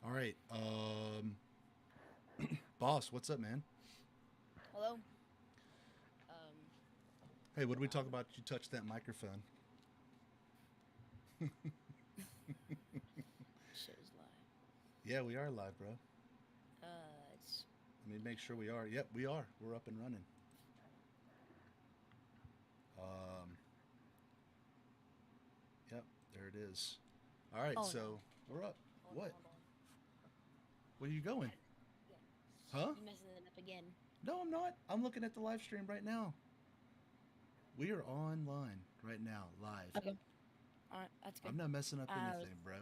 All right. Boss, what's up, man? Hello. Um, Hey, what did we talk um, about? You touched that microphone. shows live. Yeah, we are live, bro. It's Let me make sure we are. Yep, we are. We're up and running. Um, yep, there it is. All right, oh no. so we're up. Hold on, What? hold on. Where are you going? Add again. Huh? You messing it up again. No, I'm not. I'm looking at the live stream right now. We are online right now, live. Okay. All right, that's I'm good. not messing up Uh, anything, bro.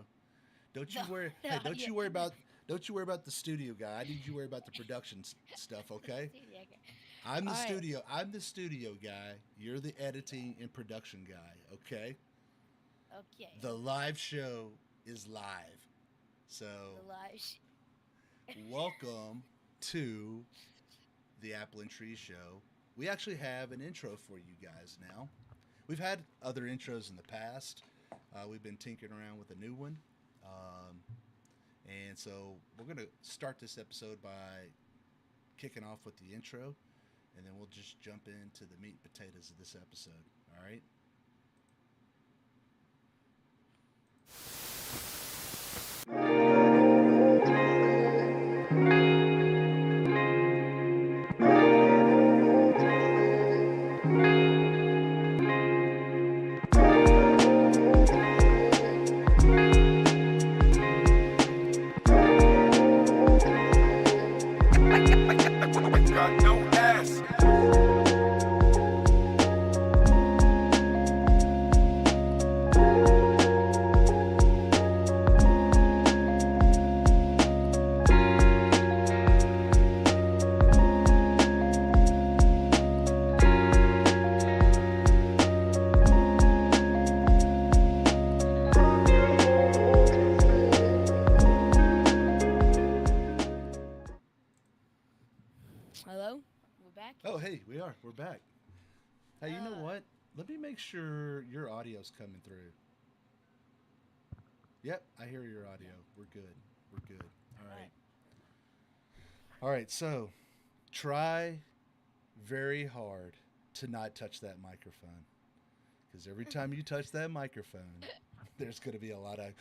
Don't the you worry. the Hey, don't audio. you worry about. Don't you worry about the studio guy. I need you to worry about the production stuff. Okay. Studio. Okay. I'm All the right. studio. I'm the studio guy. You're the editing and production guy. Okay. Okay. The live show is live. The So live. welcome to the Apple and Tree Show. We actually have an intro for you guys now. We've had other intros in the past. We've been tinkering around with a new one. Um, and so we're going to start this episode by kicking off with the intro, and then we'll just jump into the meat and potatoes of this episode. All right? Got no ass. Hello. We're back. Oh, hey, we are. We're back. Hey, you know Uh. what? Let me make sure your audio's coming through. Yep, I hear your audio. Yeah. We're good. We're good. All All right. right. All right, so try very hard to not touch that microphone. Because every time you touch that microphone, there's going to be a lot of.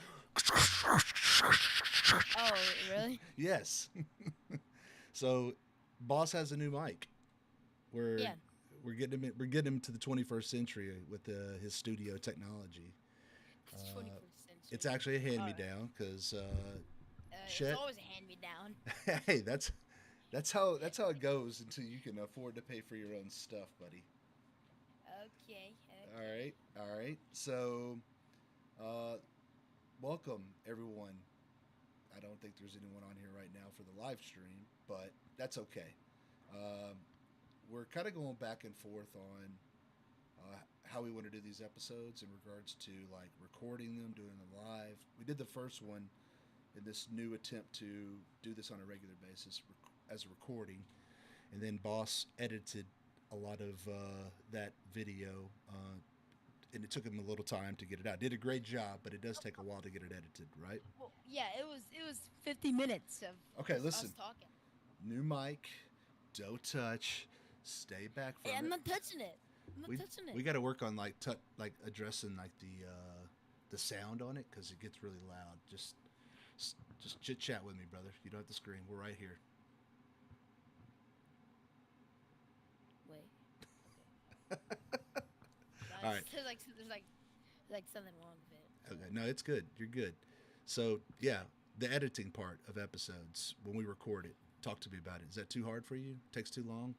Oh, really? Yes. So, Boss has a new mic. We're Yeah. we're getting him to the 21st century with his studio technology. It's 21st It's century. actually a hand All me right. down because It's Chet. always a hand me down. Hey, that's how it goes until you can afford to pay for your own stuff, buddy. Okay. All Okay. right, all right. So, uh, welcome everyone. I don't think there's anyone on here right now for the live stream, but that's okay. Um, we're kind of going back and forth on how we want to do these episodes in regards to like recording them, doing them live. We did the first one in this new attempt to do this on a regular basis as a recording, and then Boss edited a lot of that video, and it took him a little time to get it out. Did a great job, but it does take a while to get it edited, right? Well, yeah, it was 50 minutes of Okay, just us listen. talking. New mic, don't touch, stay back Hey, from I'm it. not touching it. I'm not We touching it. we got to work on like like addressing like the sound on it because it gets really loud. Just chit chat with me, brother. You don't have to scream. We're right here. Wait. Okay. No, All right. there's like something wrong with it. Okay. No, it's good. You're good. So yeah, the editing part of episodes when we record it. Talk to me about it. Is that too hard for you? Takes too long?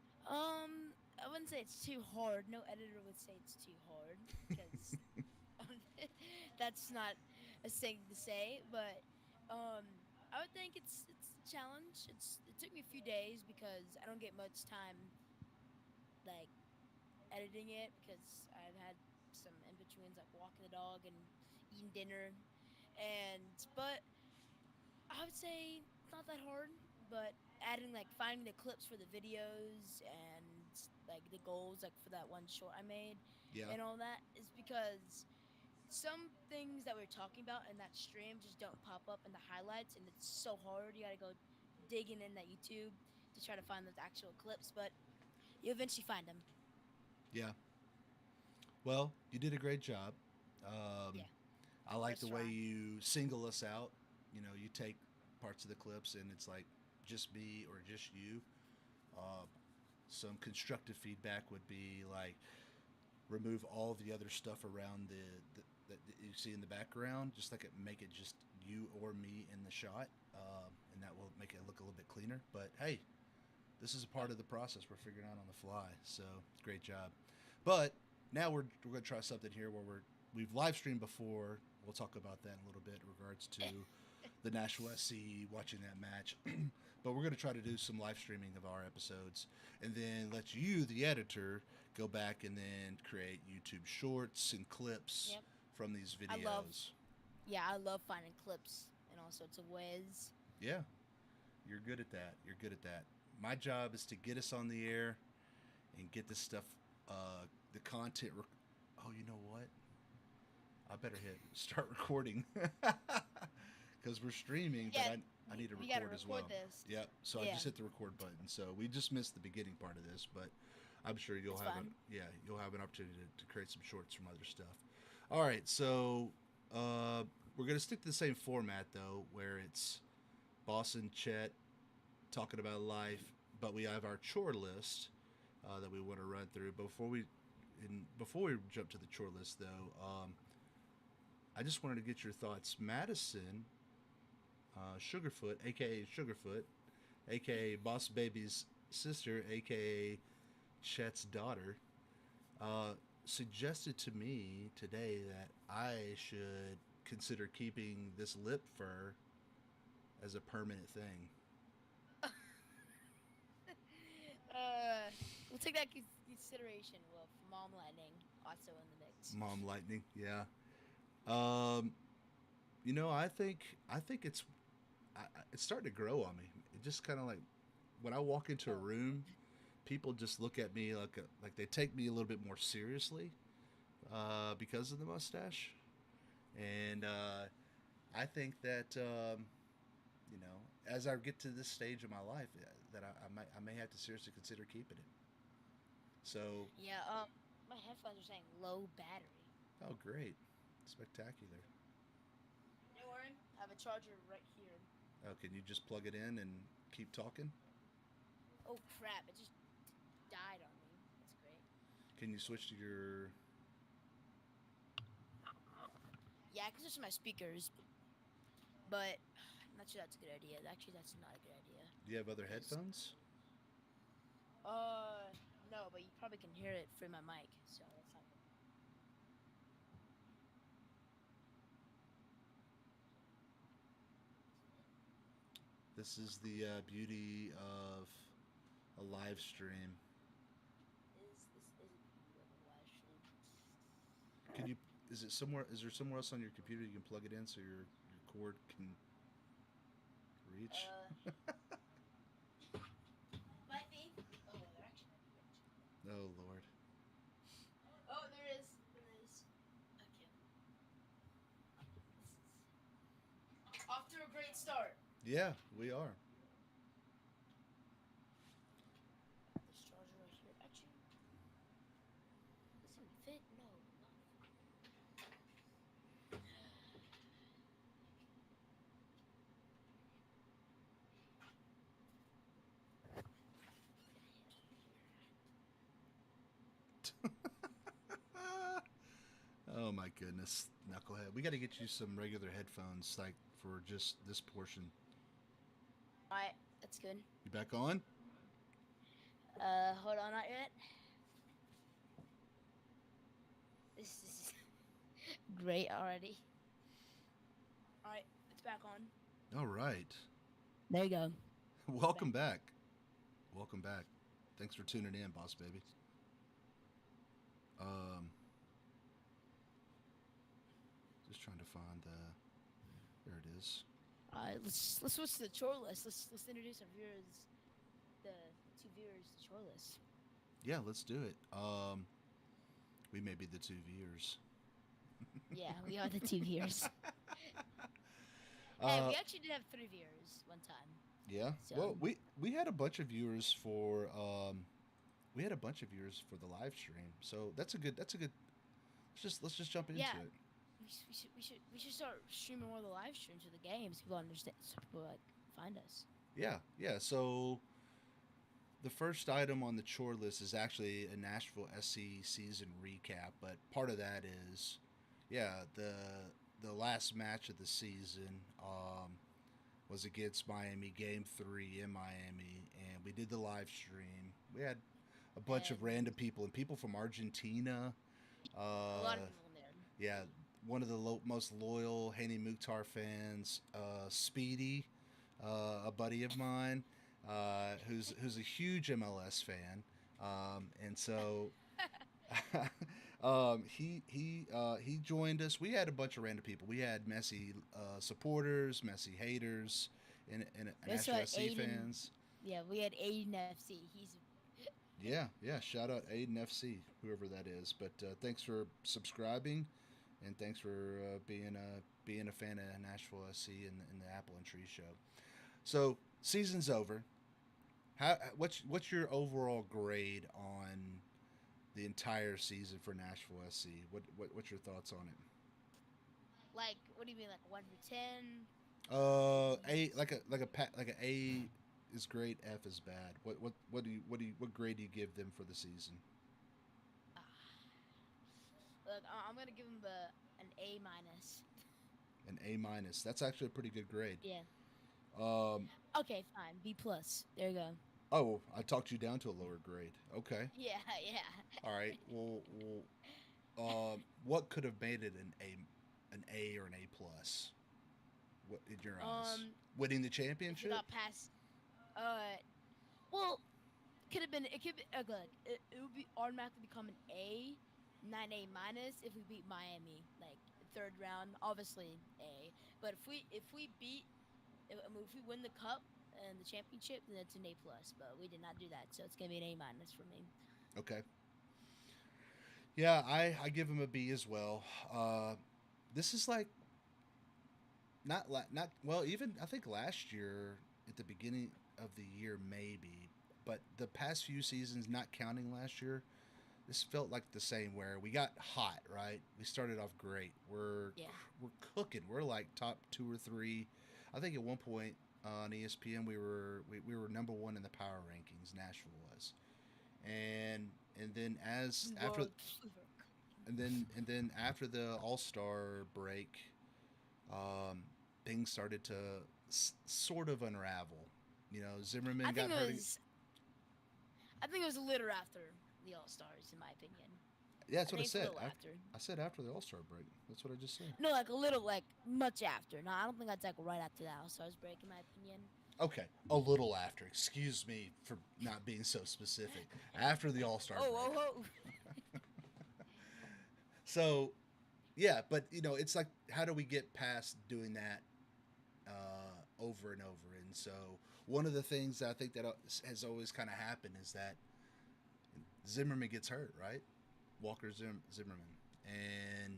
I wouldn't say it's too hard. No editor would say it's too hard because that's not a thing to say. But um, I would think it's a challenge. It took me a few days because I don't get much time like editing it because I've had some in betweens like walking the dog and eating dinner, but I would say it's not that hard. But adding like finding the clips for the videos and like the goals like for that one short I made Yeah. and all that is because some things that we're talking about in that stream just don't pop up in the highlights, and it's so hard. You gotta go digging in that YouTube to try to find those actual clips, but you eventually find them. Yeah. Well, you did a great job. Um, Yeah, I like the first way try. you single us out. You take parts of the clips and it's like just me or just you. Uh, some constructive feedback would be like remove all the other stuff around the that you see in the background, just like make it just you or me in the shot, and that will make it look a little bit cleaner. But hey, this is a part of the process we're figuring out on the fly. So great job. But now we're going to try something here where we've live streamed before. We'll talk about that in a little bit in regards to the Nashville SC watching that match. But we're going to try to do some live streaming of our episodes and then let you, the editor, go back and then create YouTube shorts and clips Yep. from these I love, videos. yeah, I love finding clips in all sorts of ways. Yeah, you're good at that. You're good at that. My job is to get us on the air and get this stuff, the content. Oh, you know what? I better hit start recording because we're streaming, but Yeah, I need to we gotta record as record well. this. Yep. So I Yeah, just hit the record button. So we just missed the beginning part of this, but I'm sure you'll it's have fun. you'll have an opportunity to create some shorts from other stuff. All right. So we're gonna stick to the same format though, where it's Boss and Chet talking about life, but we have our chore list that we want to run through. Before we jump to the chore list, though, I just wanted to get your thoughts. Madison Sugarfoot, aka Sugarfoot, aka Boss Baby's sister, aka Chet's daughter, uh, suggested to me today that I should consider keeping this lip fur as a permanent thing. We'll take that consideration. Wolf, Mom Lightning also in the mix. Mom Lightning, yeah. Um, I think it's starting to grow on me. It just kind of like when I walk into a Oh, room, people just look at me like they take me a little bit more seriously because of the mustache, and I think that as I get to this stage of my life, that I may have to seriously consider keeping it. So, yeah. My headphones are saying low battery. oh great, spectacular. Don't worry, I have a charger right here. Oh, can you just plug it in and keep talking? Oh crap! It just died on me. That's great. Can you switch to your? Yeah, I can switch to my speakers, but I'm not sure that's a good idea. Actually, that's not a good idea. Do you have other 'Cause, headphones? uh, no, but you probably can hear it through my mic, so that's not good. This is the beauty of a live stream. Is a beauty of a live stream. Can you? Is it somewhere? Is there somewhere else on your computer you can plug it in so your cord can reach? Uh, might be. Oh, there actually might be. Oh Lord. Oh, there is. There is. Okay. Off to a great start. Yeah, we are. This charger right here. Actually, does it fit? No, not. Oh my goodness, knucklehead. We got to get you some regular headphones, like for just this portion. Alright, that's good. You back on? Hold on, not yet. This is great already. Alright, it's back on. All right. There you go. Welcome back. Welcome back. Thanks for tuning in, boss baby. Um, just trying to find the. There it is. Alright, let's switch to the chore list. Let's introduce our viewers, the two viewers, to the chore list. Yeah, let's do it. We may be the two viewers. Yeah, we are the 2 viewers. Hey, Uh, we actually did have 3 viewers one time. yeah. So Well, we had a bunch of viewers for we had a bunch of viewers for the live stream. So that's a good. Let's just jump into yeah, it. we should start streaming more of the live streams of the games. People understand. So people like find us. Yeah, yeah. So the first item on the chore list is actually a Nashville SC season recap, but part of that is, yeah, the last match of the season was against Miami, Game Three in Miami, and we did the live stream. We had a bunch of And random people and people from Argentina. a lot Uh, of people in there. yeah, one of the most loyal Haney Mukhtar fans, Speedy, a buddy of mine, who's a huge MLS fan, and so he joined us. We had a bunch of random people. We had Messi supporters, Messi haters, and That's Nashville what SC Aiden. fans. Yeah, we had Aiden FC. He's Yeah, yeah. Shout out Aiden FC, whoever that is. But thanks for subscribing, and thanks for being a fan of Nashville SC and the Apple and Tree Show. So season's over. What's your overall grade on the entire season for Nashville SC? What's your thoughts on it? like, what do you mean, like 1 to 10? A like a A is great. F is bad. What grade do you give them for the season? Ah, Look, I'm gonna give him an A minus. An A minus. That's actually a pretty good grade. Yeah. Um, Okay, fine. B plus. There you go. oh, I talked you down to a lower grade. Okay. Yeah, yeah. All right. What could have made it an A or an A plus? What in your eyes? Winning the If you championship? got past, well, could have been. It could be. Look, it would be automatically become an A, not A minus if we beat Miami, like third round. Obviously A, but if we beat, I mean, if we win the cup and the championship, then it's an A plus. But we did not do that, so it's gonna be an A minus for me. Okay. Yeah, I give him a B as well. This is like not well. Even I think last year at the beginning of the year maybe, but the past few seasons, not counting last year, this felt like the same. Where we got hot, right? We started off great. Yeah. We're cooking. We're like top two or three. I think at one point on ESPN we were number one in the power rankings. Nashville was, and then as We after were- and then after the All Star break, um, things started to sort of unravel. You know, Zimmerman I got think it hurt. was. I think it was a little after the All Stars, in my opinion. Yeah, that's what I think it's a said. little after. I said after the All Star break. That's what I just said. No, like a little, like much after. No, I don't think that's like right after the All Stars break, in my opinion. Okay, a little after. Excuse me for not being so specific. After the All Star break. Oh. So, yeah, but it's like, how do we get past doing that over and over? And so, one of the things that I think that has always kind of happened is that Zimmerman gets hurt, right? Walker Zimmerman, and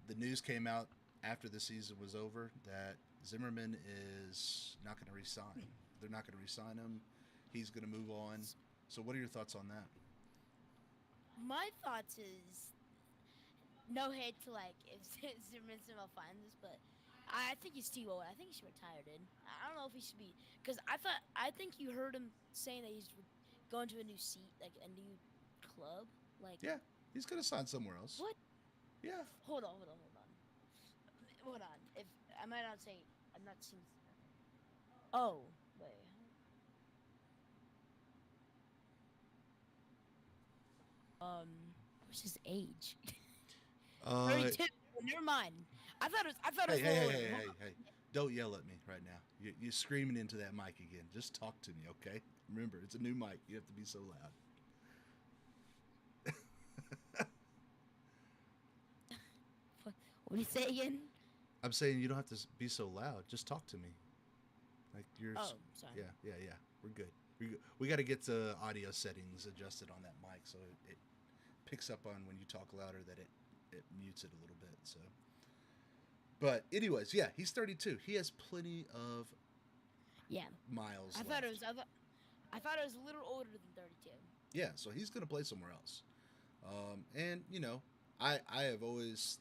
the news came out after the season was over that Zimmerman is not going to resign. They're not going to resign him. He's going to move on. So, what are your thoughts on that? My thoughts is no hate to like if Zimmerman somehow finds this, but I think he's too old. I think he should retire, dude. I don't know if he should be because I think you heard him saying that he's going to a new seat, like a new club. Like Yeah, he's going to sign somewhere else. what? Yeah. Hold on. If am I not saying I'm not seeing. Oh wait. What's his age? 32. Never mind. I thought it was. Hey, hey, hey, older. hey, hey, hey. Don't yell at me right now. You're screaming into that mic again. Just talk to me, okay? Remember, it's a new mic. You have to be so loud. What do you say again? I'm saying you don't have to be so loud. Just talk to me. Like you're. Oh, sorry. Yeah. We're good. We got to get the audio settings adjusted on that mic so it picks up on when you talk louder that it mutes it a little bit. So, but anyways, yeah, he's 32. He has plenty of Yeah. miles I left. thought it was. I thought it was a little older than 32. Yeah, so he's going to play somewhere else. And you know, I have always,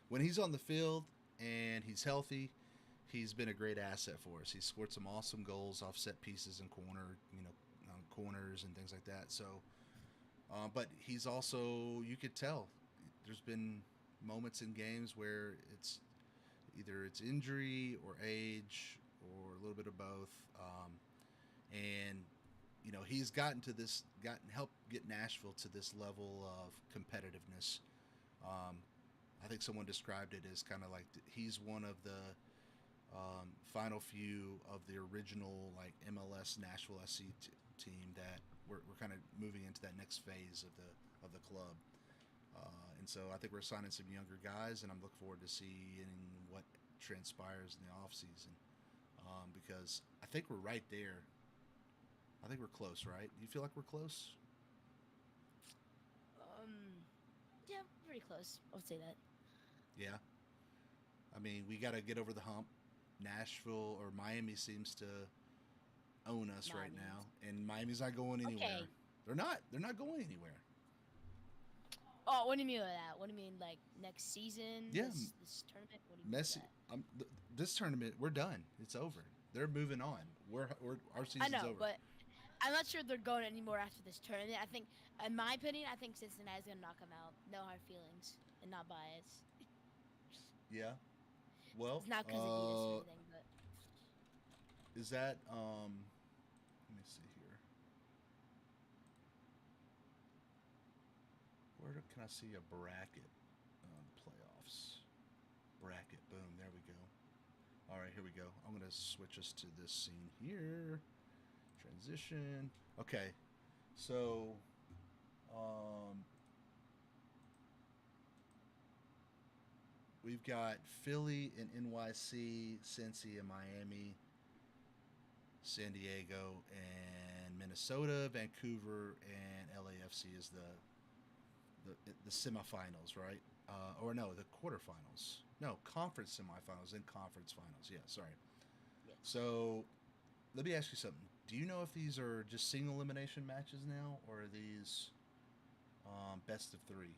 when he's on the field and he's healthy, he's been a great asset for us. He's scored some awesome goals off set pieces and corners and things like that. So, but he's also, you could tell, there's been moments in games where it's injury or age or a little bit of both. And he's helped get Nashville to this level of competitiveness. I think someone described it as kind of like he's one of the final few of the original like MLS Nashville SC team that we're kind of moving into that next phase of the club. And so I think we're signing some younger guys, and I'm looking forward to seeing what transpires in the off season, because I think we're right there. I think we're close, right? Do you feel like we're close? Yeah, pretty close. I'll say that. Yeah. I mean, we got to get over the hump. Nashville or Miami seems to own us right now, and Miami's not going anywhere. Okay. They're not. They're not going anywhere. Oh, what do you mean by that? What do you mean, like next season? Yeah. This tournament. What do you mean Messi. by that? This tournament, we're done. It's over. They're moving on. Our season's I know, over. but I'm not sure they're going anymore after this tournament. I think, in my opinion, I think Cincinnati's gonna knock them out. No hard feelings and not bias. Yeah. Well, It's not because they beat us or anything, but is that let me see here. Where can I see a bracket on playoffs? Bracket, boom, there we go. All right, here we go. I'm gonna switch us to this scene here. Transition. Okay, so we've got Philly and NYC, Cincy and Miami, San Diego and Minnesota, Vancouver and LAFC is the semifinals, right? Or no, the quarterfinals. No, conference semifinals and conference finals. Yeah, sorry. yeah. So let me ask you something. Do you know if these are just single elimination matches now, or are these best of three?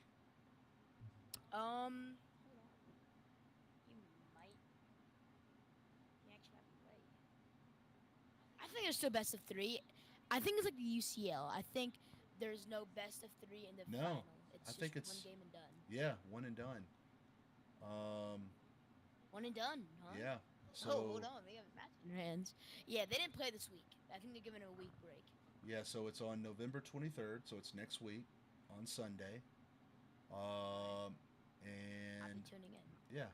Hold on. You might. You actually might be right. I think there's still best of three. I think it's like the UCL. I think there's no best of three in the No, final. It's I just think one it's- game and done. Yeah, one and done. One and done, huh? Yeah. So Oh, hold on. They have a match in their hands. Yeah, they didn't play this week. I think they're giving it a week break. yeah, so it's on November 23rd, so it's next week on Sunday. I'll And be tuning in. yeah,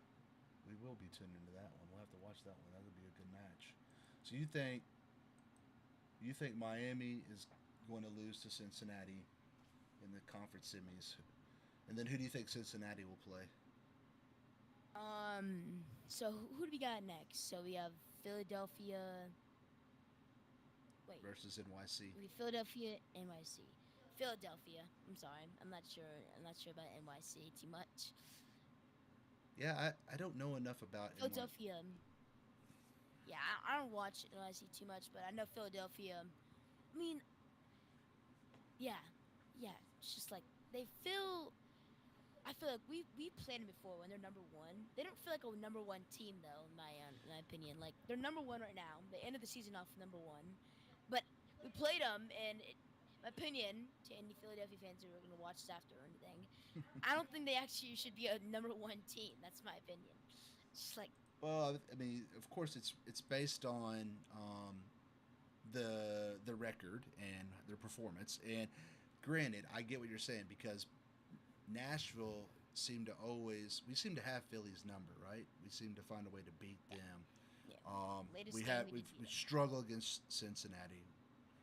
we will be tuned into that one. We'll have to watch that one. That would be a good match. So you think Miami is going to lose to Cincinnati in the conference semis? And then who do you think Cincinnati will play? So who do we got next? So we have Philadelphia. Wait, Versus NYC. we Philadelphia, NYC. Philadelphia. I'm sorry. I'm not sure about NYC too much. Yeah, I don't know enough about NYC. Philadelphia. Yeah, I don't watch NYC too much, but I know Philadelphia. I mean, yeah. It's just like they feel. I feel like we played them before when they're number one. They don't feel like a number one team though, in my opinion. Like they're number one right now. They ended the season off number one, but we played them, and my opinion to any Philadelphia fans who are going to watch this after or anything, I don't think they actually should be a number one team. That's my opinion. It's just like Well, I mean, of course, it's based on the record and their performance. And granted, I get what you're saying because Nashville seem to have Philly's number, right? We seem to find a way to beat them. yeah. Latest We game have we we did beat them. struggle against Cincinnati.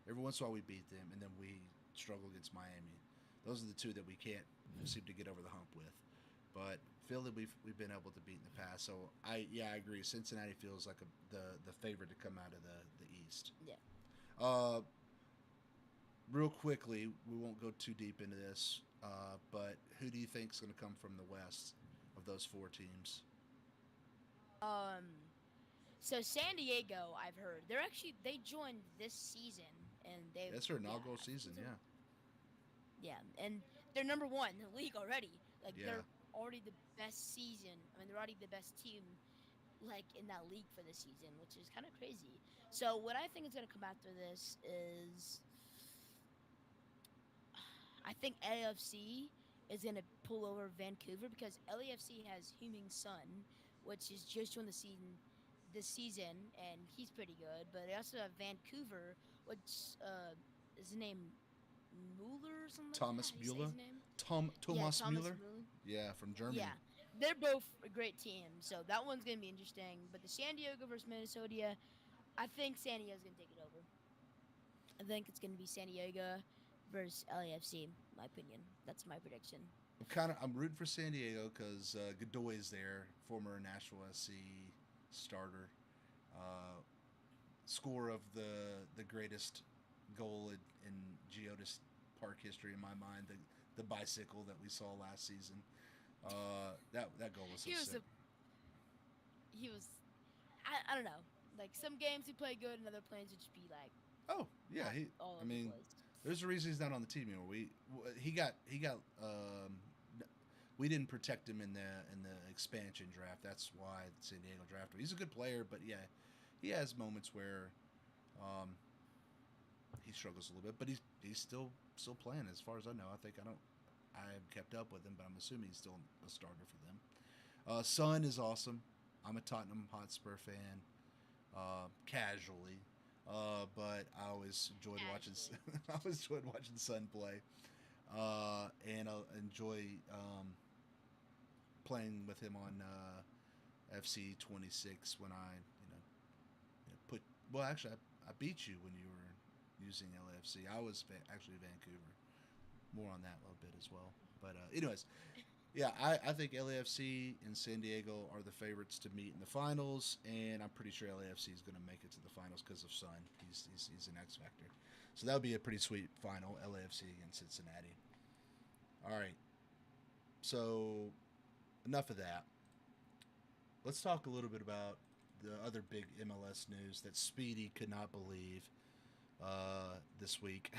Every once in a while we beat them, and then we struggle against Miami. Those are the two that we can't seem to get over the hump with. But Philly, we've been able to beat in the past. So I agree. Cincinnati feels like the favorite to come out of the East. Yeah. Real quickly, we won't go too deep into this. But who do you think is going to come from the West of those four teams? Um, so San Diego, I've heard they joined this season, and That's their yeah, inaugural I think season. they're Yeah, yeah, and they're number one in the league already. Like yeah. they're already the best season. I mean, they're already the best team like in that league for the season, which is kind of crazy. So what I think is gonna come after this is I think LAFC is gonna pull over Vancouver because LAFC has Heung-min Son, which is just joined the season this season, and he's pretty good. But they also have Vancouver, which is the name Mueller or something like that. How Thomas do you say Mueller, his name? Yeah, Thomas Thomas Mueller. Mueller. Yeah, from Germany. Yeah, they're both a great team, so that one's gonna be interesting. But the San Diego versus Minnesota, I think San Diego's gonna take it over. I think it's gonna be San Diego versus LAFC. My opinion. That's my prediction. I'm rooting for San Diego because Godoy is there, former Nashville SC starter, uh, scorer of the greatest goal in Geodis Park history in my mind, the bicycle that we saw last season. That goal was so He was sick. he was. I don't know. Like some games he played good, and other plays would just be like Oh yeah, not he. all I over the mean, place. there's a reason he's not on the team anymore. He got we didn't protect him in the expansion draft. That's why San Diego drafted him. He's a good player, but yeah, he has moments where um, he struggles a little bit. But he's still playing as far as I know. I haven't kept up with him, but I'm assuming he's still a starter for them. Son is awesome. I'm a Tottenham Hotspur fan, casually, but I always enjoyed watching. Casually. I always enjoyed watching Son play, and I enjoy playing with him on FC 26 when put. Well, actually, I beat you when you were using LAFC. I was actually Vancouver. More on that a little bit as well. But anyways, yeah, I think LAFC and San Diego are the favorites to meet in the finals, and I'm pretty sure LAFC is going to make it to the finals because of Son. He's an X factor. So that would be a pretty sweet final, LAFC against Cincinnati. All right. So enough of that. Let's talk a little bit about the other big MLS news that Speedy could not believe this week,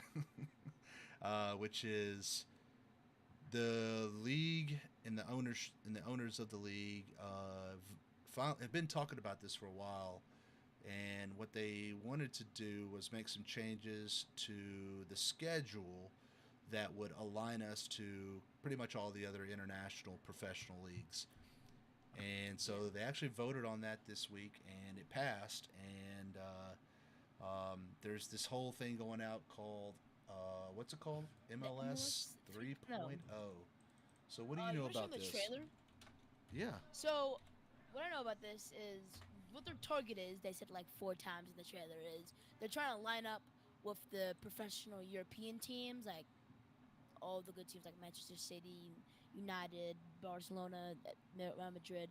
which is the league and the owners of the league have been talking about this for a while, and what they wanted to do was make some changes to the schedule that would align us to pretty much all the other international professional leagues. And so they actually voted on that this week, and it passed. And there's this whole thing going out called what's it called? The MLS MLS 3.0. So what do you know you about the this? trailer? Yeah. So, what I know about this is what their target is. They said like 4 times in the trailer is they're trying to line up with the professional European teams, like all the good teams like Manchester City, United, Barcelona, Real Madrid.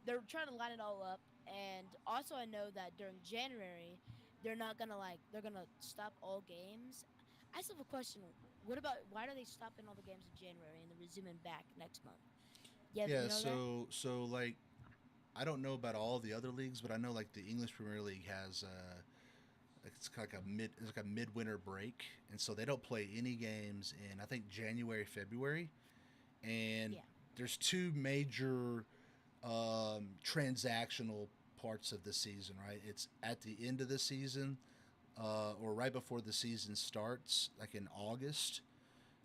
They're trying to line it all up. And also, I know that during January, they're gonna stop all games. I still have a question. What about why are they stopping all the games in January and they're resuming back next month? Yeah, Yeah, you know that? so like I don't know about all the other leagues, but I know like the English Premier League has it's like a midwinter break, and so they don't play any games in I think January, February, and Yeah. there's two major transactional parts of the season, right? It's at the end of the season, or right before the season starts, like in August,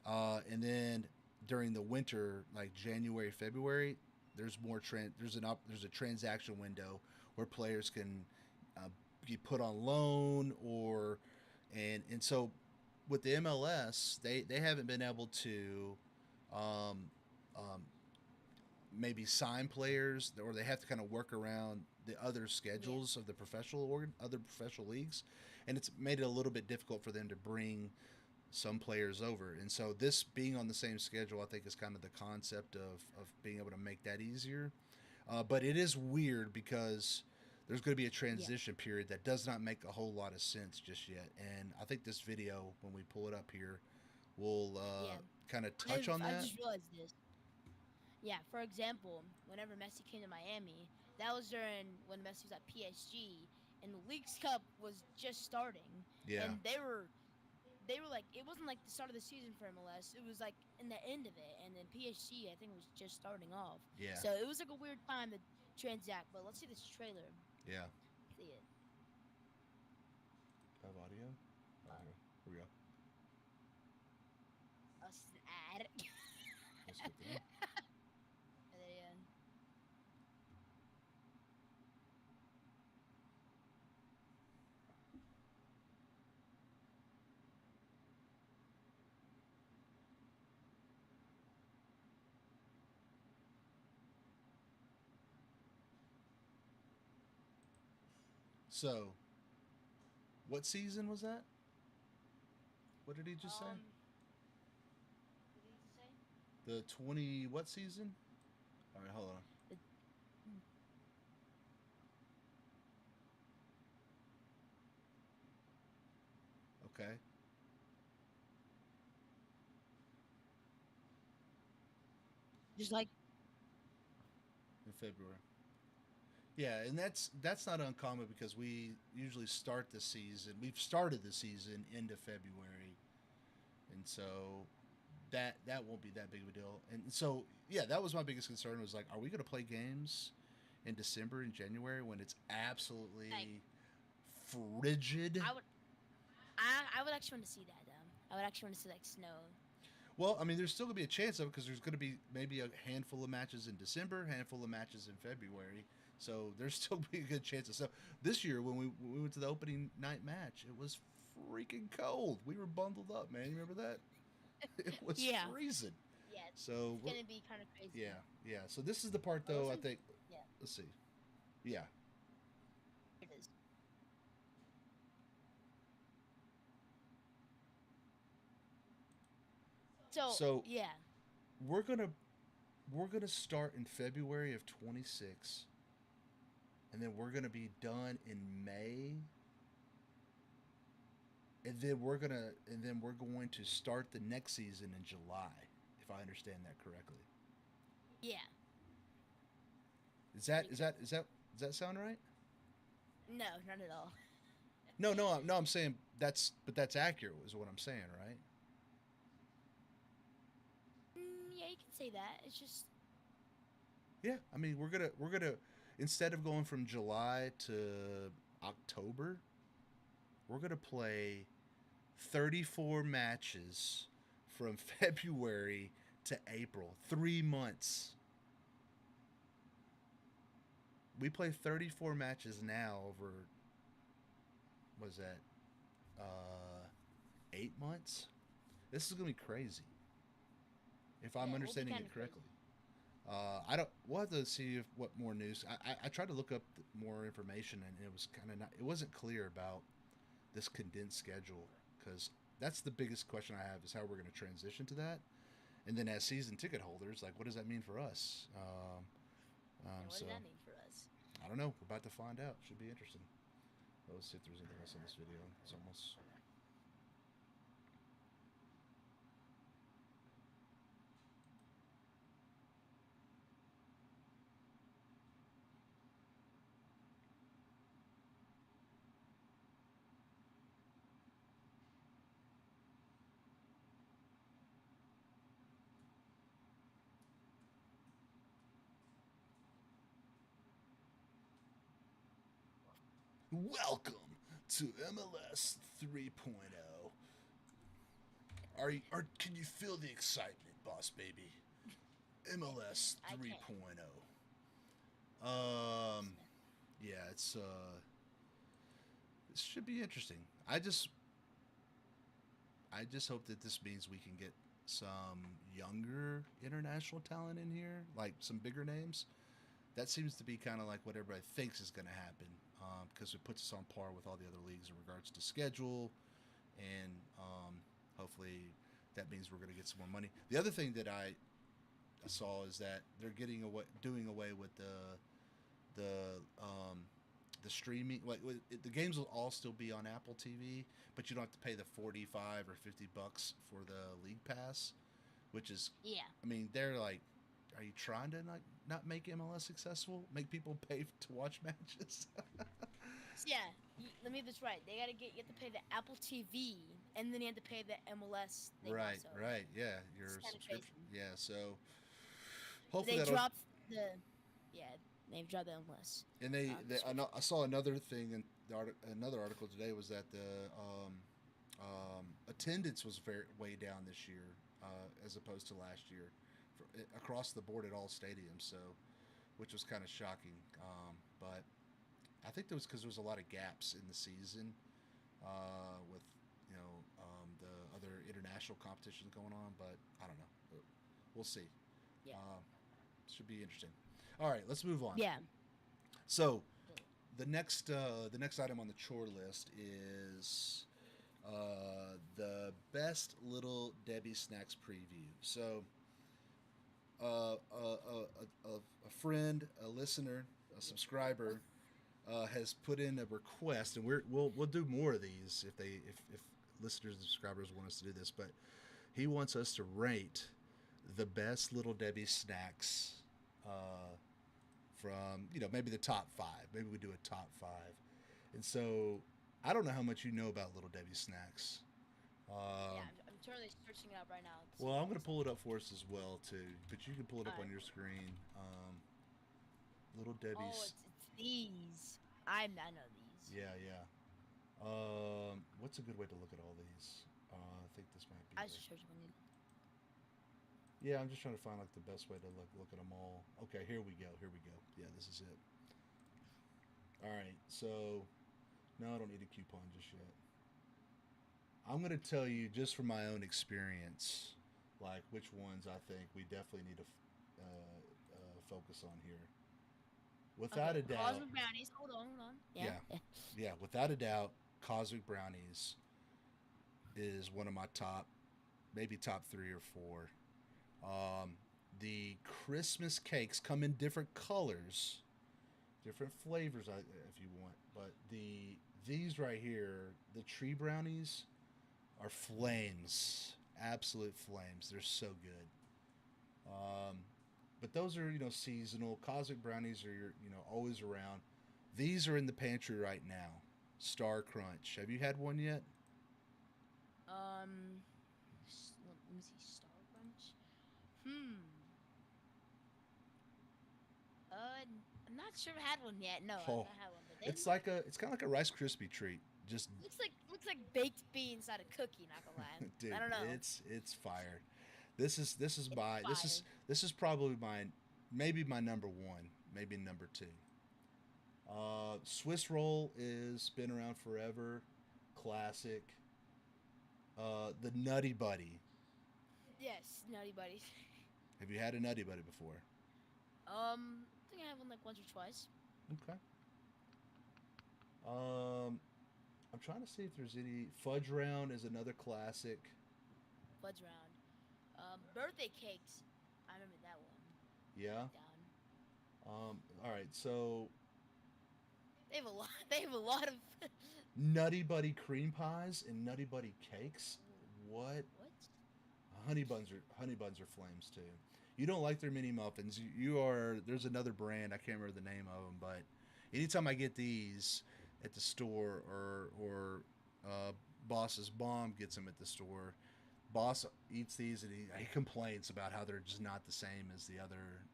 and then during the winter, like January, February, there's a transaction window where players can uh, be put on loan and so with the MLS, they haven't been able to um, um, maybe sign players, or they have to kind of work around the other Yeah. schedules of the other professional leagues, and it's made it a little bit difficult for them to bring some players over. And so this being on the same schedule, I think is kind of the concept of being able to make that easier. But it is weird because there's going to be a Yeah. transition period that does not make a whole lot of sense just yet. And I think this video, when we pull it up here, will Yeah. kind of touch on I that? just realized this. Yeah, for example, whenever Messi came to Miami, that was during when Messi was at PSG, and the Leagues Cup was just starting, Yeah, and they were like, it wasn't like the start of the season for MLS. It was like in the end of it, and then PSG I think was just starting off. yeah, So it was like a weird time to transact. But let's see this trailer. yeah. See it. Have audio? Oh, here we go. Oh, this is an ad. Let's get through. And then, So, what season was that? What did he just say? what did he say? The 20 what season? All right, hold on. The- Okay. Just like In February. Yeah, and that's not uncommon because we usually start the season. We've started the season into February, and so that won't be that big of a deal. And so yeah, that was my biggest concern was like, are we going to play games in December and January when it's like absolutely frigid? I would I would actually want to see that though. I would actually want to see like snow. Well, I mean, there's still going to be a chance of it because there's going to be maybe a handful of matches in December, handful of matches in February. So there's still be a good chance of so this year when we went to the opening night match, it was freaking cold. We were bundled up, man. You remember that? It was Yeah. freezing. Yeah, So it's gonna be kind of crazy. yeah, yeah. So this is the part But though. I listen, think. yeah, Let's see. Yeah. it is. So So yeah, we're gonna we're gonna start in February of 26, and then we're gonna be done in May, and then we're going to start the next season in July, if I understand that correctly. yeah. Is that Makes is that is that does that sound right? No, not at all. No, no, no. I'm saying that's accurate. Is what I'm saying, right? Yeah, you can say that. It's just Yeah. I mean, we're gonna instead of going from July to October, we're gonna play 34 matches from February to April. 3 months. We play 34 matches now over. Was that 8 months? This is gonna be crazy if I'm yeah, we'll be understanding kind it of correctly. crazy. I don't. We'll have to see if what more news. I tried to look up more information, and it was kind of not. It wasn't clear about this condensed schedule because that's the biggest question I have is how we're going to transition to that. And then as season ticket holders, like what does that mean for us? And what So does that mean for us? I don't know. We're about to find out. Should be interesting. Let's see if there's anything else in this video. It's almost. Welcome to MLS 3.0. Are can you feel the excitement, boss baby? MLS I can. 3.0. Yeah, it's this should be interesting. I just hope that this means we can get some younger international talent in here, like some bigger names. That seems to be kind of like what everybody thinks is going to happen because it puts us on par with all the other leagues in regards to schedule, and hopefully that means we're going to get some more money. The other thing that I saw is that they're doing away with the streaming. Like the games will all still be on Apple TV, but you don't have to pay the $45 or $50 for the league pass. which is, Yeah. I mean, they're like, are you trying to not make MLS successful? Make people pay to watch matches? So yeah, let me get this right. You have to pay the Apple TV, and then you have to pay the MLS thing Right, also. right, yeah, It's your kind of subscription, crazy. yeah. So But hopefully they that'll. dropped the, yeah, they've dropped the MLS. And I saw another thing in another article today was that the attendance was way down this year as opposed to last year across the board at all stadiums. So, which was kind of shocking. But I think that was because there was a lot of gaps in the season with the other international competitions going on. But I don't know. We'll see. Yeah. Should be interesting. All right, let's move on. Yeah. So the next item on the chore list is the best Little Debbie snacks preview. So a friend, a listener, a subscriber has put in a request, and we'll do more of these if listeners and subscribers want us to do this. But he wants us to rate the best Little Debbie snacks. From maybe the top 5. Maybe we do a top 5. And so I don't know how much you know about Little Debbie snacks. Yeah, I'm totally searching it up right now. Well, I'm going to pull it up for us as well too, but you can pull it up on Alright. your screen. Little Oh, Debbie's. it's these. I know these. Yeah. What's a good way to look at all these? I think this might be. I should search one. Yeah, I'm just trying to find like the best way to look at them all. Okay, here we go. Yeah, this is it. All right, so no, I don't need a coupon just yet. I'm gonna tell you just from my own experience, like which ones I think we definitely need to focus on here. Without a doubt, Cosmic Brownies. Hold on. yeah, without a doubt, Cosmic Brownies is one of my top, maybe top 3 or 4. The Christmas cakes come in different colors, different flavors, if you want. But these right here, the tree brownies, are flames, absolute flames. They're so good. But those are seasonal. Cosmic brownies are always around. These are in the pantry right now. Star Crunch. Have you had one yet? Let me see. Star Crunch. I'm not sure I've had one yet. No, I've not had one. But It's kind of like a Rice Krispie treat. Just looks like baked beans inside a cookie. Not gonna lie. dude, I don't know. it's fire. This is probably maybe my number 1, maybe number 2. Swiss roll is been around forever, classic. The Nutty Buddy. Yes, Nutty Buddies. Have you had a Nutty Buddy before? I think I have one like once or twice. Okay. I'm trying to see if there's any. Fudge Round is another classic. Fudge Round. Birthday cakes. I remember that one. Yeah. Down. All right. So They have a lot. They have a lot of. Nutty Buddy cream pies and Nutty Buddy cakes. What? What? Honey buns are flames too. You don't like their mini muffins. There's another brand, I can't remember the name of them, but anytime I get these at the store or Boss's mom gets them at the store, Boss eats these and he complains about how they're just not the same as the other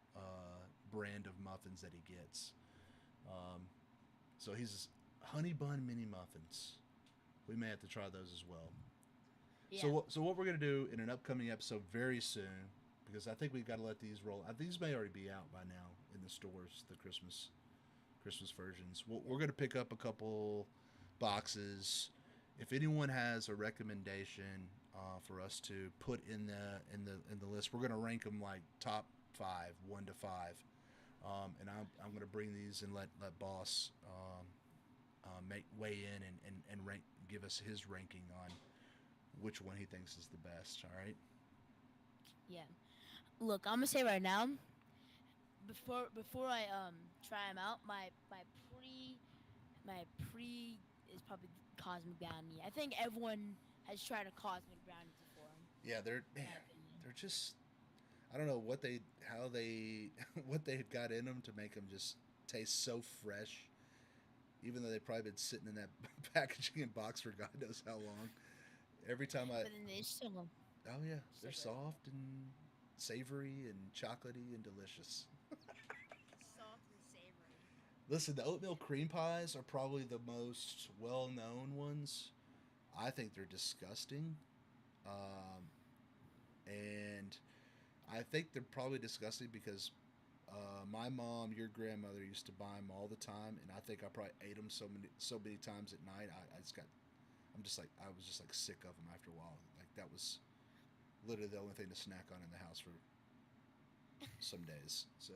brand of muffins that he gets. So he's honey bun mini muffins. We may have to try those as well. Yeah. So what we're going to do in an upcoming episode very soon, because I think we've got to let these roll. These may already be out by now in the stores, the Christmas versions. We're going to pick up a couple boxes. If anyone has a recommendation for us to put in the list, we're going to rank them like top 5, 1 to 5. And I'm going to bring these and let Boss weigh in and rank, give us his ranking on which one he thinks is the best. All right. Yeah. Look, I'm gonna say right now. Before I try them out, my pre is probably Cosmic Brownie. I think everyone has tried a Cosmic Brownie before. Yeah, they're in my opinion. they're just I don't know what they how they what they had got in them to make them just taste so fresh, even though they've probably been sitting in that packaging and box for God knows how long. Every time I, But then they still oh yeah, so they're good. soft and savory and chocolatey and delicious. Soft and savory. Listen, the oatmeal cream pies are probably the most well-known ones. I think they're disgusting, um, and I think they're probably disgusting because my mom, your grandmother, used to buy them all the time, and I think I probably ate them so many times at night. I just got I'm just like I was just like sick of them after a while. Like that was literally the only thing to snack on in the house for some days. So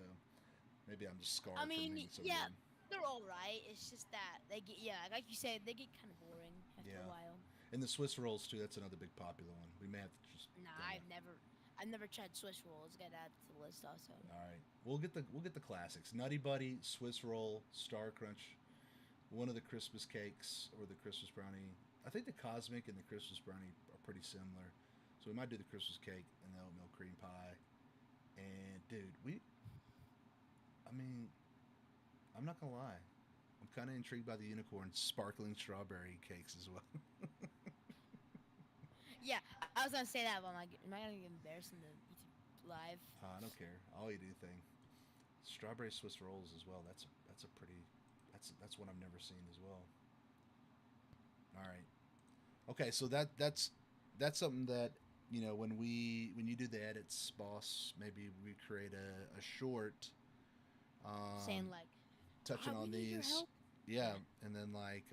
maybe I'm just I scarred from mean, being so yeah, good. they're all right. It's just that they get, yeah, like you said, they get kind of boring after a Yeah, while. and the Swiss rolls too. That's another big popular one. We may have to just Nah, kind of. I've never tried Swiss rolls. Get that to the list also. All right, we'll get the classics: Nutty Buddy, Swiss roll, Star Crunch, one of the Christmas cakes or the Christmas brownie. I think the Cosmic and the Christmas brownie are pretty similar, so we might do the Christmas cake and the oatmeal cream pie. And dude, I mean, I'm not gonna lie, I'm kind of intrigued by the unicorn sparkling strawberry cakes as well. Yeah, I was gonna say that, but am I gonna get embarrassed in the YouTube live? I don't care. I'll eat anything. Strawberry Swiss rolls as well. That's a pretty that's one I've never seen as well. All right. Okay, so that's something that when you do the edits, boss, maybe we create a short Saying um, like, touching we on need your these, help. yeah, Yeah. and then like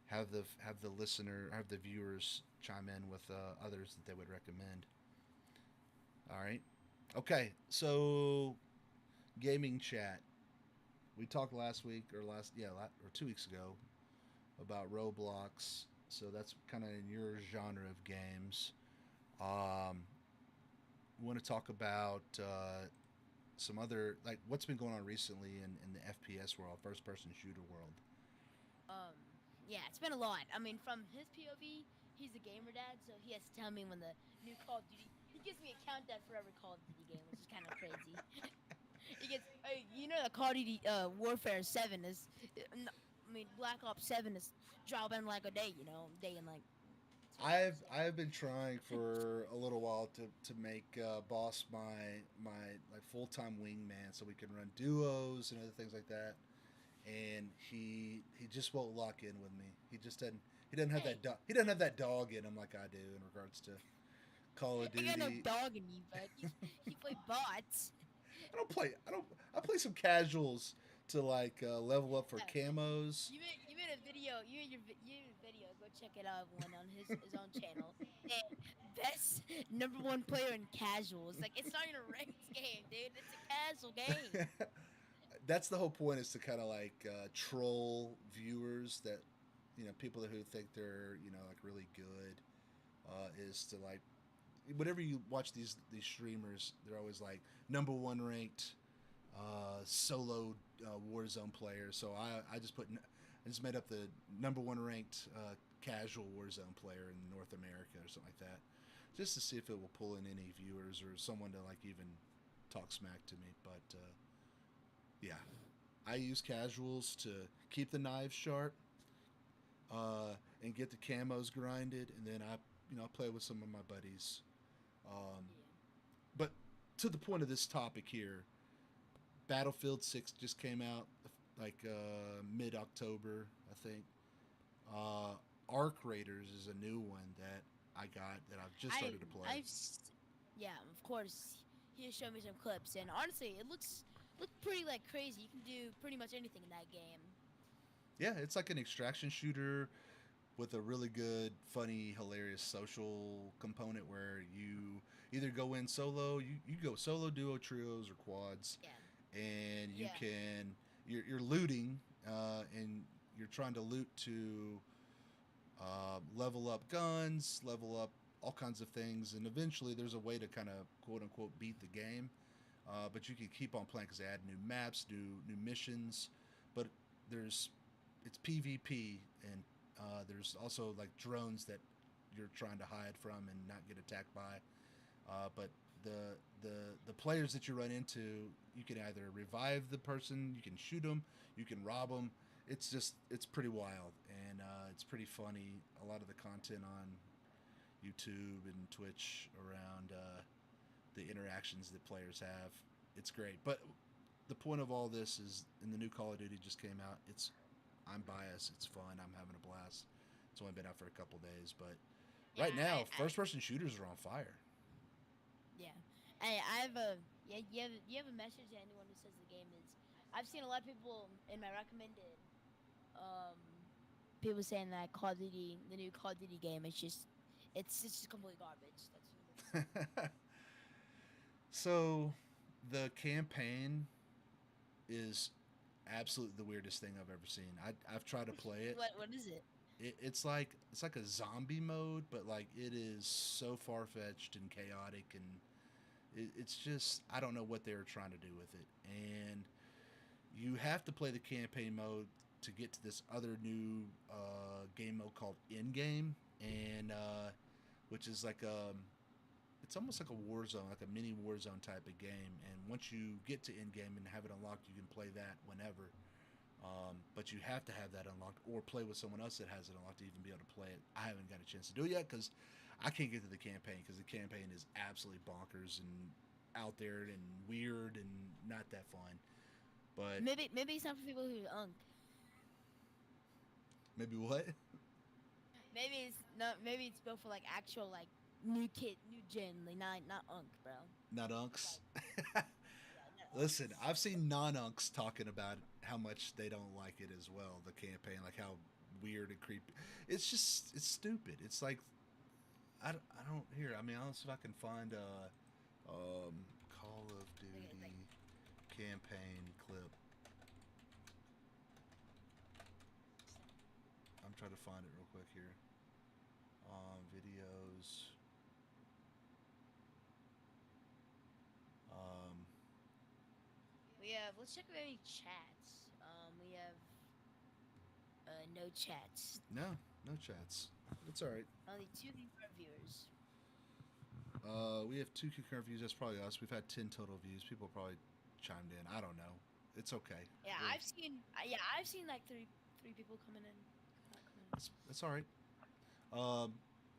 have the listener have the viewers chime in with others that they would recommend. All right. Okay, so gaming chat. We talked last week or or 2 weeks ago about Roblox. So that's kind of in your genre of games. Um, we want to talk about some other like what's been going on recently in the FPS world, first person shooter world. Um, yeah, it's been a lot. I mean, from his POV, he's a gamer dad, so he has to tell me when the new Call of Duty. He gives me a countdown for every Call of Duty game, which is kind of crazy. He gets, you know, the Call of Duty Warfare 7 is, I mean, Black Ops 7 is dropping like a day, day in like 2 hours. So I've been trying for a little while to make Boss my like full time wingman, so we can run duos and other things like that. And he just won't lock in with me. He doesn't have hey, he doesn't have that dog in him like I do in regards to Call of I got no Duty. dog in you, but he play bots. I play some casuals to like level up for Yeah, camos. you made a video. You made a video. Go check it out. One on his own channel. And best number one player in casuals. Like it's not even a ranked game, dude. It's a casual game. That's the whole point, is to kind of like troll viewers that people who think they're like really good, is to like whenever you watch these streamers, they're always like number one ranked solo Warzone player. So I just made up the number one ranked casual Warzone player in North America or something like that, just to see if it will pull in any viewers or someone to like even talk smack to me. But yeah, I use casuals to keep the knives sharp, and get the camos grinded, and then I play with some of my buddies. Um, Yeah. but to the point of this topic here, Battlefield 6 just came out like mid October, I think. Uh, Arc Raiders is a new one that I got that I've just I started to play. I've yeah, of course. He showed me some clips, and honestly, it looks pretty like crazy. You can do pretty much anything in that game. Yeah, it's like an extraction shooter with a really good, funny, hilarious social component where you either go in solo, you go solo, duo, trios, or quads, Yeah, and yeah, you're looting, and you're trying to loot to level up guns, level up all kinds of things, and eventually there's a way to kind of quote unquote beat the game. But you can keep on playing because they add new maps, new missions. But there's it's PvP, and there's also like drones that you're trying to hide from and not get attacked by. But the players that you run into, you can either revive the person, you can shoot them, you can rob them. It's pretty wild, and it's pretty funny. A lot of the content on YouTube and Twitch around the interactions that players have, it's great. But the point of all this is, in the new Call of Duty just came out. I'm biased. It's fun. I'm having a blast. It's only been out for a couple days, but Yeah, right now, first-person shooters are on fire. Yeah. I have a you have a message to anyone who says the game is. I've seen a lot of people in my recommended people saying that Call of Duty, the new Call of Duty game, it's just complete garbage. That's So, the campaign is absolutely the weirdest thing I've ever seen. I've tried to play it. what is it? It's like a zombie mode, but like it is so far fetched and chaotic, and it's just, I don't know what they were trying to do with it. And you have to play the campaign mode to get to this other new game mode called Endgame, and which is like it's almost like a war zone, like a mini war zone type of game. And once you get to Endgame and have it unlocked, you can play that whenever. But you have to have that unlocked or play with someone else that has it unlocked to even be able to play it. I haven't got a chance to do it yet because I can't get to the campaign, because the campaign is absolutely bonkers and out there and weird and not that fun. But Maybe it's not for people who unk. maybe what? Maybe it's not. Maybe it's built for like actual like new gen, like not unk, bro. Not unks. Yeah, not Listen, unks. I've seen non-unks talking about how much they don't like it as well. The campaign, like how weird and creepy. It's stupid. It's like I don't hear. I mean, I'll see if I can find Call of Okay, Duty like, campaign clip. I'm trying to find it real quick here. Videos. Um, let's check if we have any chats. We have no chats. no chats. It's all right. Only 2 confirmed viewers. We have 2 concurrent views. That's probably us. We've had 10 total views. People probably chimed in. I don't know. It's okay. Yeah, We're- I've seen like three people coming in. That's all right.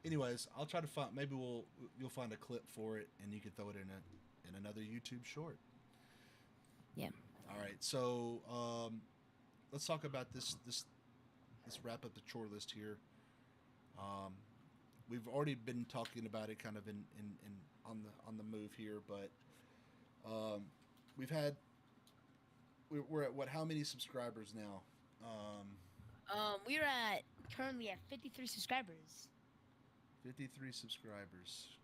Anyways, I'll try to find. Maybe you'll find a clip for it, and you can throw it in another YouTube short. Yeah. All right. So let's talk about this. Let's wrap up the chore list here. We've already been talking about it, kind of in on the move here, but we've had we're at what? How many subscribers now? We're currently at 53 subscribers. 53 subscribers.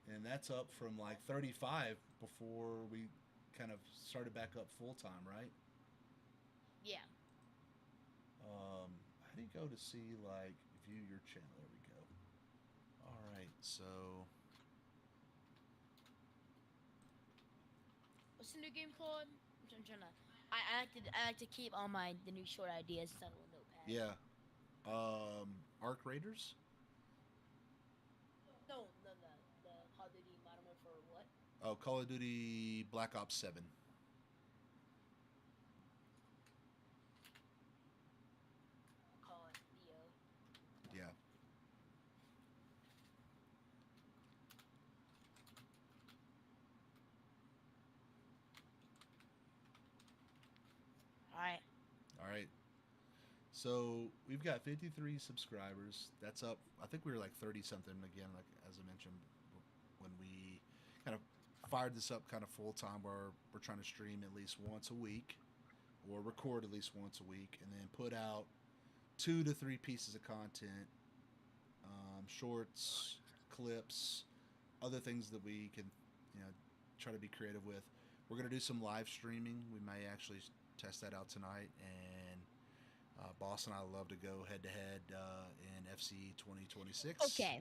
And that's up from like 35 before we kind of started back up full time, right? Yeah. How do you go to see, like, view your channel? There we go. All right, so What's the new game called? I'm trying to. I like to keep all the new short ideas inside of a notepad. yeah, Arc Raiders. No, the Call of Duty Modern Warfare what? Oh, Call of Duty Black Ops 7. Call it Neo. Yeah. All right. All right. So we've got 53 subscribers. That's up. I think we were like 30 something again, like as I mentioned, when we kind of fired this up kind of full time, where we're trying to stream at least once a week, or record at least once a week, and then put out 2 to 3 pieces of content, shorts, clips, other things that we can, try to be creative with. We're gonna do some live streaming. We may actually test that out tonight, and Boss and I love to go head to head in FC 2026. Okay.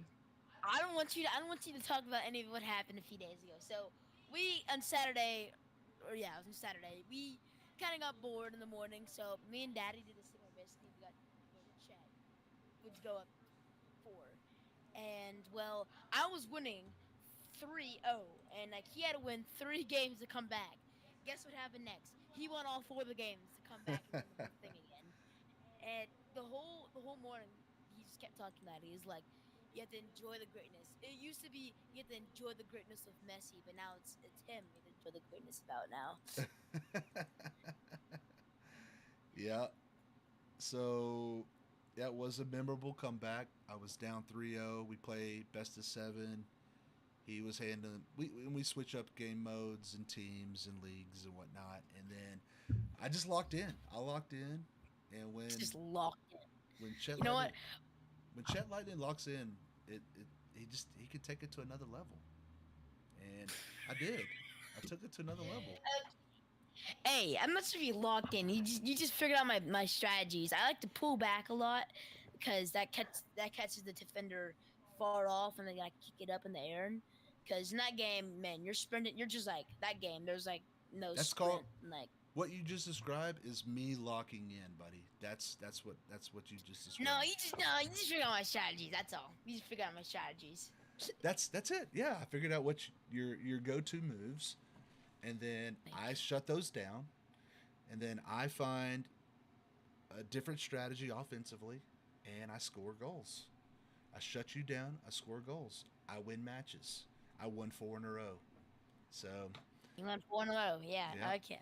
I don't want you to talk about any of what happened a few days ago. So we on Saturday, it was on Saturday. We kind of got bored in the morning. So me and Daddy did this thing where basically we got the chat would go up 4, and well, I was winning 3-0, and like he had to win 3 games to come back. Guess what happened next? He won all 4 of the games to come back and win the whole thing again. And the whole morning, he just kept talking about it. He's like, you have to enjoy the greatness. It used to be you have to enjoy the greatness of Messi, but now it's him you have to enjoy the greatness about now. Yeah. So that was a memorable comeback. I was down 3-0. We played best of 7. He was handling we switch up game modes and teams and leagues and whatnot, and then I just locked in. I locked in, and It's just locked in. when Chet You know what? Lightning when Chet Lightning locks in, he could take it to another level, and I did. I took it to another level. Hey, I'm not sure if you locked in. You just figured out my strategies. I like to pull back a lot because that catches the defender far off and then I kick it up in the air. Because in that game, man, you're sprinting. You're just like that game. There's like no That's sprint. called Like what you just described is me locking in, buddy. That's what you just described. you just figured out my strategies. That's all. You just figured out my strategies. That's it. Yeah, I figured out what your go-to moves, and then I shut those down, and then I find a different strategy offensively, and I score goals. I shut you down. I score goals. I win matches. I won 4 in a row. So You went 4 in a row. Yeah. yeah, Okay.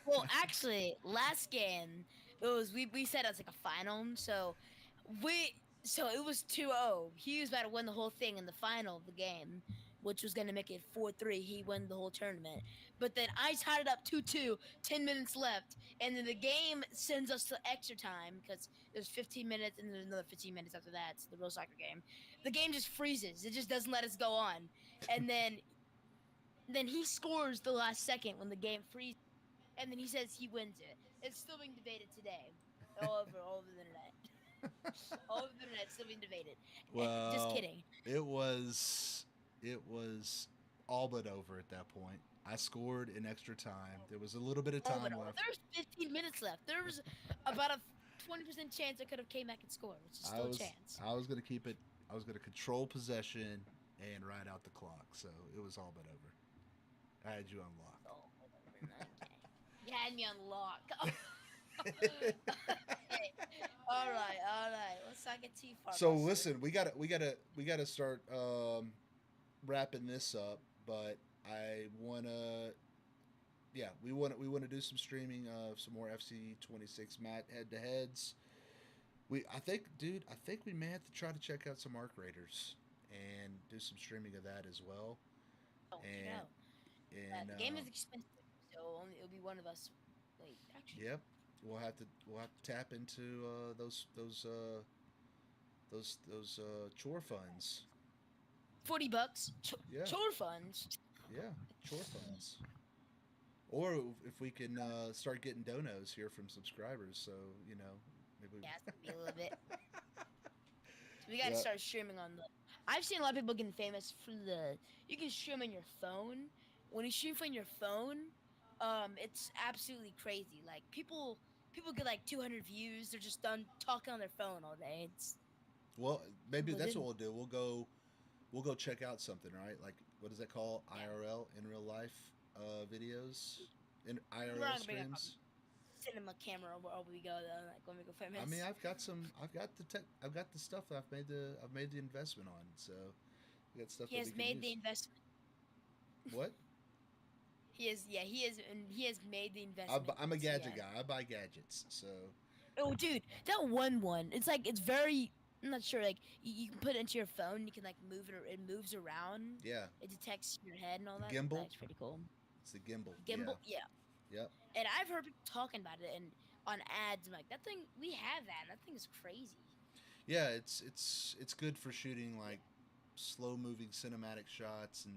Well, actually, last game we said it was like a final. We so it was 2-0. He was about to win the whole thing in the final of the game, which was gonna make it 4-3. He won the whole tournament. But then I tied it up 2-2, 10 minutes left, and then the game sends us to extra time because there's 15 minutes and there's another 15 minutes after that. It's the real soccer game. The game just freezes. It just doesn't let us go on. And then he scores the last second when the game freezes, and then he says he wins it. It's still being debated today, all over the internet. All over the internet, still being debated. Just well, kidding. it was all but over at that point. I scored in extra time. There was a little bit of All time but all. left. There's 15 minutes left. There was about a 20% chance I could have came back and scored, which is I still a was chance. I was gonna keep it. I was gonna control possession and ride out the clock. So it was all but over. I had you unlocked. Oh, okay. You had me on lock. All right, all right. Let's not get too far. So Buster. listen, we gotta start wrapping this up. But I wanna, yeah, we wanna do some streaming of some more FC 26 mat head to heads. I think, dude, I think we may have to try to check out some Arc Raiders and do some streaming of that as well. Oh, And no. and The game is expensive, so it'll be one of us. Wait, actually, yep, we'll have to tap into those chore funds. $40. Yeah, Chore funds. yeah, chore funds. Or if we can start getting donos here from subscribers, so maybe. Yeah, it's gonna be a little bit. So we gotta Yeah, start streaming on the. I've seen a lot of people getting famous for the. You can stream on your phone. When you stream from your phone, it's absolutely crazy. Like people get like 200 views. They're just done talking on their phone all day. It's well, maybe people that's what didn't. we'll do. We'll go check out something, right? Like what is that called? Yeah, IRL, in real life videos, in we're IRL not gonna bring up a streams. cinema camera where we go though. Like when we go I mean, famous. I've got the stuff that I've made the investment on. So we got stuff He that we has can made the use. investment. What? He is, yeah, and he has made the I, investment. I'm a So gadget yeah. guy. I buy gadgets. So Oh, dude, that one. It's like it's very. I'm not sure. Like you can put it into your phone. You can like move it. It moves around. yeah, It detects your head and all the that. gimbal. That's pretty cool. It's the gimbal. Gimbal, yeah. Yeah. Yep. And I've heard people talking about it and on ads. I'm like, that thing. We have that. That thing is crazy. Yeah. It's good for shooting like slow moving cinematic shots, and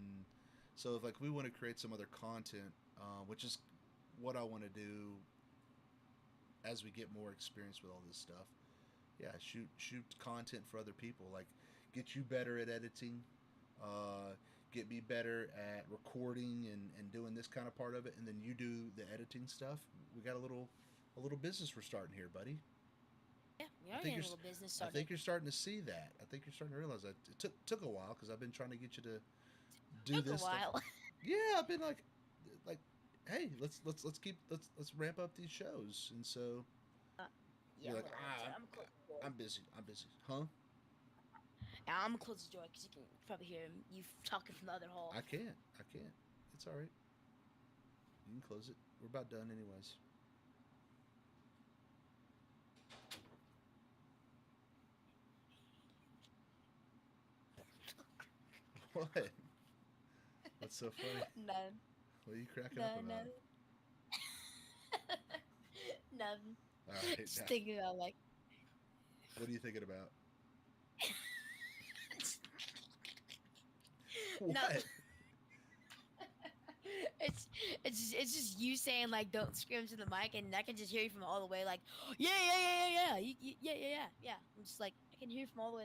so if like we want to create some other content, which is what I want to do as we get more experience with all this stuff. Yeah, shoot content for other people, like get you better at editing, get me better at recording and doing this kind of part of it, and then you do the editing stuff. We got a little business we're starting here, buddy. Yeah, we I are think getting you're a little business I started. think you're starting to see that. I think you're starting to realize that it took a while because I've been trying to get you to do Took a this stuff. while. Yeah, I've been like, hey, let's ramp up these shows, and so Yeah, you're like, hold on, sorry, I'm close the door. I'm busy, huh? Yeah, I'm gonna close the door because you can probably hear you talking from the other hall. I can't, It's all right. You can close it. We're about done, anyways. What? What's so funny? None. What are you cracking up None. about? None. All right, Just now, thinking about like. what are you thinking about? No. What? It's just you saying like don't scream to the mic, and I can just hear you from all the way like yeah yeah. I'm just like I can hear you from all the way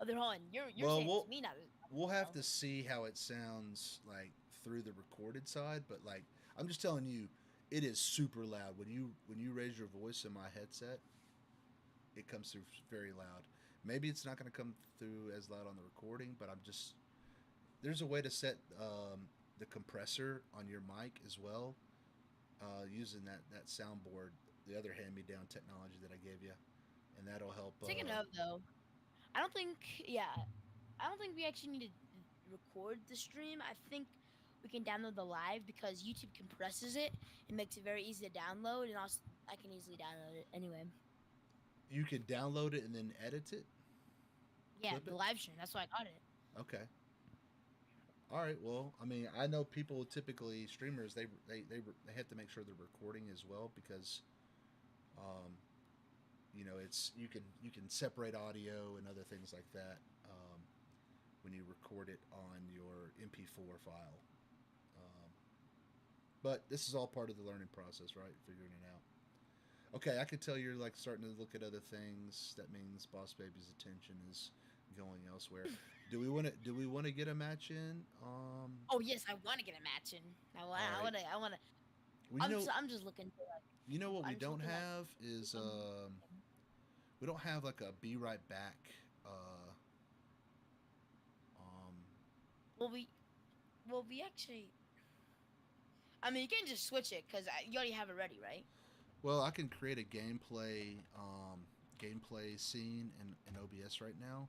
other hall, and you're Well, saying it's me, not we'll have so. to see how it sounds like through the recorded side, but like I'm just telling you, it is super loud when you raise your voice in my headset. It comes through very loud. Maybe it's not going to come through as loud on the recording, but I'm just there's a way to set the compressor on your mic as well, using that soundboard, the other hand-me-down technology that I gave you, and that'll help. Speaking of though, I don't think I don't think we actually need to record the stream. I think we can download the live because YouTube compresses it and makes it very easy to download, and also I can easily download it anyway. You can download it and then edit it. Yeah, Clip the it? live stream. That's why I got it. Okay. All right. Well, I mean, I know people typically streamers they have to make sure they're recording as well because, um, it's you can separate audio and other things like that when you record it on your MP4 file. Um, but this is all part of the learning process, right? Figuring it out. Okay, I can tell you're like starting to look at other things. That means Boss Baby's attention is going elsewhere. Do we want to get a match in? Oh yes, I want to get a match in. I want. All right. I want to. Well, I'm just looking for like. you know what we I'm just don't looking, like, have is we don't have like a be right back. Um, Well, we actually. I mean, you can just switch it because you already have it ready, right? well, I can create a gameplay scene in OBS right now.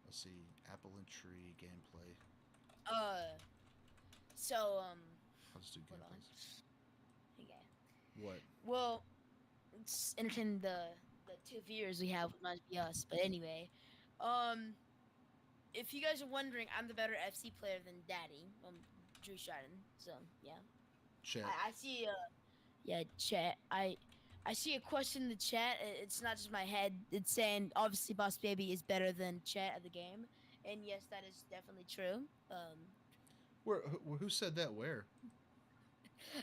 Let's see, Apple and Tree gameplay. So I'll just do hold on. gameplays. Okay. What? Well, it's entertain the two viewers we have might be us, but anyway, if you guys are wondering, I'm the better FC player than Daddy, Drew Sheridan. So yeah, Chat. I see. Yeah, chat. I see a question in the chat. It's not just my head. It's saying obviously Boss Baby is better than Chat at the game, and yes, that is definitely true. Who said that? Where?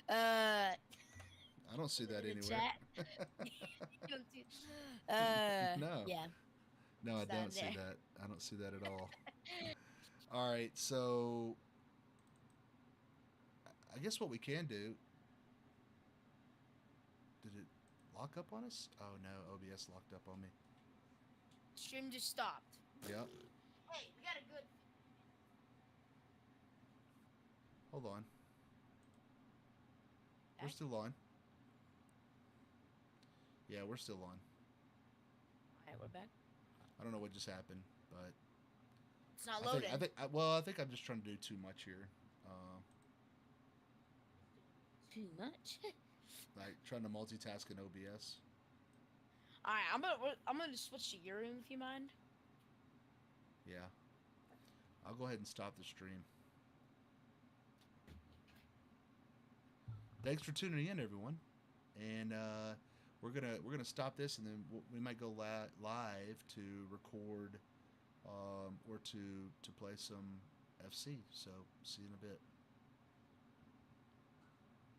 Uh, I don't see that the anywhere. chat. You don't see- No. Yeah. No, I It's not don't see there. that. I don't see that at all. All right, so I guess what we can do. Did it lock up on us? Oh no, OBS locked up on me. Stream just stopped. Yep. Hey, we got a good. Hold on. We're Okay. still on. Yeah, we're still on. Alright, we're back. I don't know what just happened, but It's not loading. I think I'm just trying to do too much here. Too much. Like trying to multitask in OBS. Alright, I'm gonna switch to your room if you mind. Yeah. I'll go ahead and stop the stream. Thanks for tuning in, everyone. And we're gonna stop this, and then we might go live to record or to play some FC. So see you in a bit.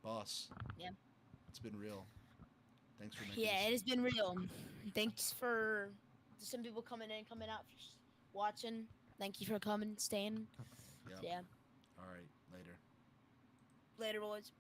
Boss. Yeah. It's been real. Thanks for making Yeah, this. it has been real. Thanks for some people coming in, coming out, watching. Thank you for coming, staying. Yep. Yeah. All right. Later. Later, boys.